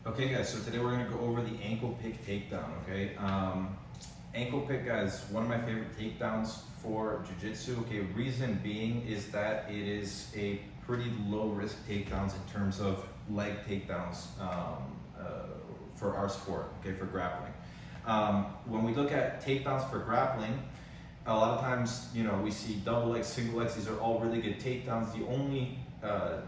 Okay guys, so today we're gonna go over the ankle pick takedown, okay? Ankle pick, guys, one of my favorite takedowns for jiu-jitsu. Okay, reason being is that it is a pretty low risk takedowns in terms of leg takedowns for our sport, okay, for grappling. When we look at takedowns for grappling, a lot of times, you know, we see double legs, single legs, these are all really good takedowns. The only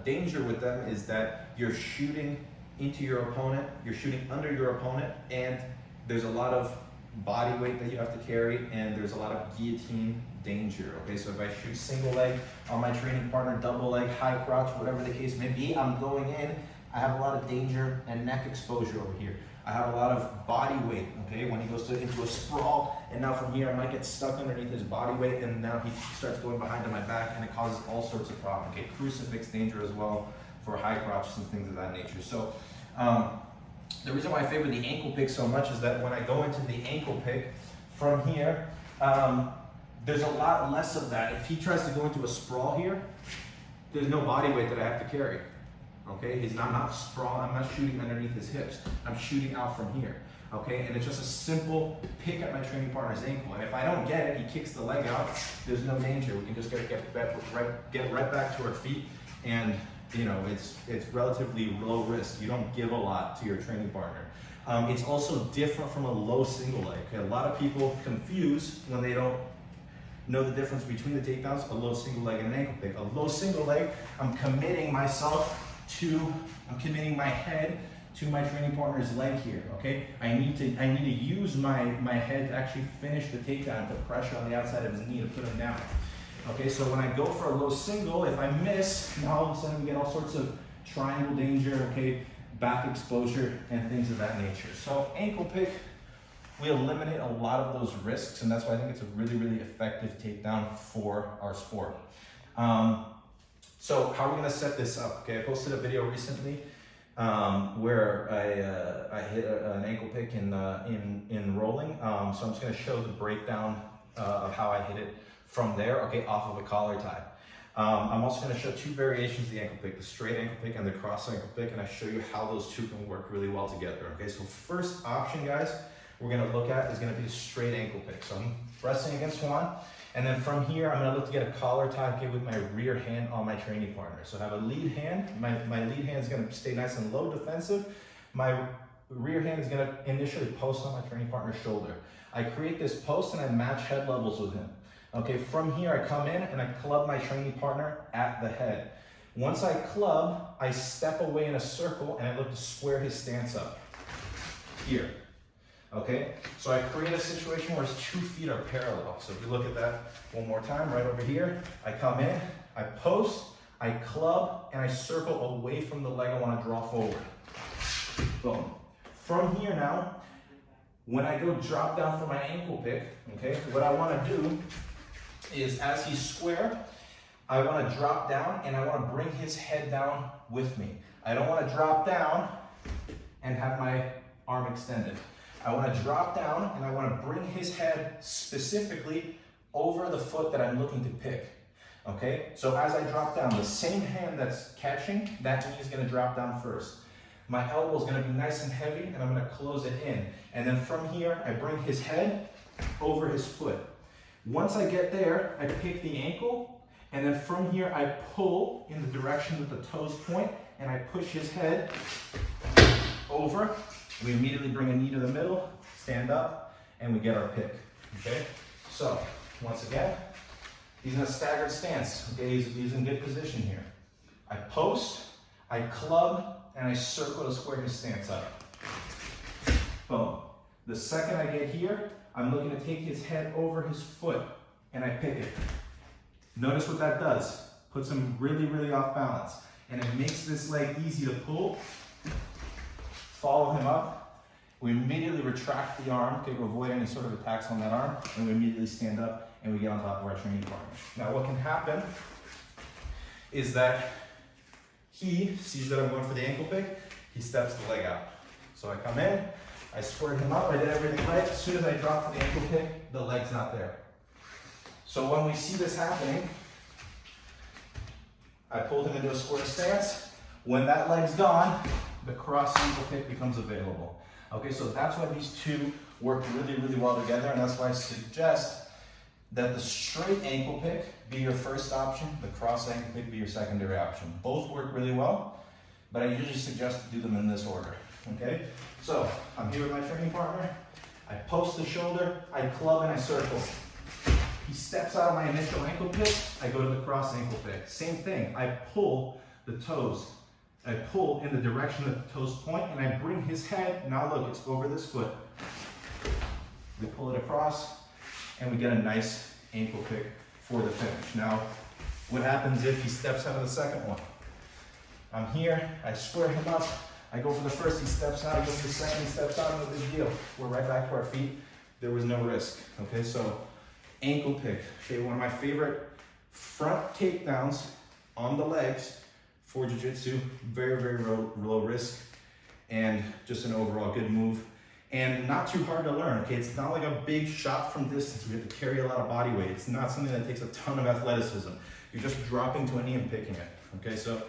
danger with them is that you're shooting into your opponent, you're shooting under your opponent, and there's a lot of body weight that you have to carry, and there's a lot of guillotine danger, okay? So if I shoot single leg on my training partner, double leg, high crouch, whatever the case may be, I'm going in, I have a lot of danger and neck exposure over here. I have a lot of body weight, okay? When he goes into a sprawl, and now from here I might get stuck underneath his body weight, and now he starts going behind to my back, and it causes all sorts of problems, okay? Crucifix danger as well for high crouches and things of that nature. So the reason why I favor the ankle pick so much is that when I go into the ankle pick from here, there's a lot less of that. If he tries to go into a sprawl here, there's no body weight that I have to carry. Okay, I'm not sprawling, I'm not shooting underneath his hips. I'm shooting out from here. Okay, and it's just a simple pick at my training partner's ankle. And if I don't get it, he kicks the leg out, there's no danger. We can just get right back to our feet, and you know, it's relatively low risk. You don't give a lot to your training partner. It's also different from a low single leg. Okay? A lot of people confuse when they don't know the difference between the takedowns, a low single leg and an ankle pick. A low single leg, I'm committing my head to my training partner's leg here, okay? I need to use my head to actually finish the takedown, put pressure on the outside of his knee to put him down. Okay, so when I go for a low single, if I miss, now all of a sudden we get all sorts of triangle danger, okay, back exposure and things of that nature. So ankle pick, we eliminate a lot of those risks, and that's why I think it's a really, really effective takedown for our sport. So how are we gonna set this up? Okay, I posted a video recently where I hit an ankle pick in rolling. So I'm just gonna show the breakdown of how I hit it from there, okay, off of a collar tie. I'm also going to show two variations of the ankle pick, the straight ankle pick and the cross ankle pick, and I show you how those two can work really well together, okay? So first option, guys, we're going to look at is going to be the straight ankle pick. So I'm pressing against one, and then from here, I'm going to look to get a collar tie, okay, with my rear hand on my training partner. So I have a lead hand. My lead hand is going to stay nice and low defensive. My rear hand is going to initially post on my training partner's shoulder. I create this post and I match head levels with him. Okay, from here I come in and I club my training partner at the head. Once I club, I step away in a circle and I look to square his stance up here. Okay, so I create a situation where his 2 feet are parallel. So if you look at that one more time, right over here, I come in, I post, I club, and I circle away from the leg I want to draw forward. Boom. From here now, when I go drop down for my ankle pick, okay, what I want to do is as he's square, I want to drop down and I want to bring his head down with me. I don't want to drop down and have my arm extended. I want to drop down and I want to bring his head specifically over the foot that I'm looking to pick. Okay, so as I drop down, the same hand that's catching, that knee is going to drop down first. My elbow is going to be nice and heavy and I'm going to close it in. And then from here, I bring his head over his foot. Once I get there, I pick the ankle, and then from here I pull in the direction that the toes point, and I push his head over. We immediately bring a knee to the middle, stand up, and we get our pick, okay? So, once again, he's in a staggered stance, okay? He's in good position here. I post, I club, and I circle to square his stance up. Boom. The second I get here, I'm looking to take his head over his foot, and I pick it. Notice what that does. Puts him really, really off balance. And it makes this leg easy to pull. Follow him up. We immediately retract the arm, okay, to avoid any sort of attacks on that arm, and we immediately stand up and we get on top of our training partner. Now what can happen is that he sees that I'm going for the ankle pick, he steps the leg out. So I come in, I square him up, I did everything right. As soon as I drop for the ankle pick, the leg's not there. So when we see this happening, I pulled him into a square stance. When that leg's gone, the cross ankle pick becomes available. Okay, so that's why these two work really, really well together, and that's why I suggest that the straight ankle pick be your first option, the cross ankle pick be your secondary option. Both work really well, but I usually suggest to do them in this order, okay? So, I'm here with my training partner. I post the shoulder, I club, and I circle. He steps out of my initial ankle pick, I go to the cross ankle pick. Same thing, I pull the toes. I pull in the direction that the toes point, and I bring his head, now look, it's over this foot. We pull it across, and we get a nice ankle pick for the finish. Now, what happens if he steps out of the second one? I'm here, I square him up, I go for the first, he steps out, I go for the second, he steps out, no big deal. We're right back to our feet, there was no risk. Okay, so ankle pick, okay, one of my favorite front takedowns on the legs for jiu-jitsu, very, very low risk, and just an overall good move. And not too hard to learn, okay? It's not like a big shot from distance. We have to carry a lot of body weight. It's not something that takes a ton of athleticism. You're just dropping to a knee and picking it, okay? So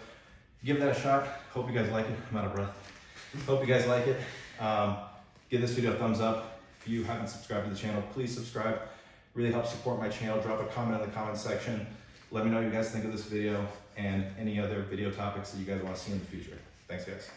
give that a shot. Hope you guys like it. I'm out of breath. Hope you guys like it. Give this video a thumbs up. If you haven't subscribed to the channel, please subscribe. Really helps support my channel. Drop a comment in the comment section. Let me know what you guys think of this video and any other video topics that you guys want to see in the future. Thanks, guys.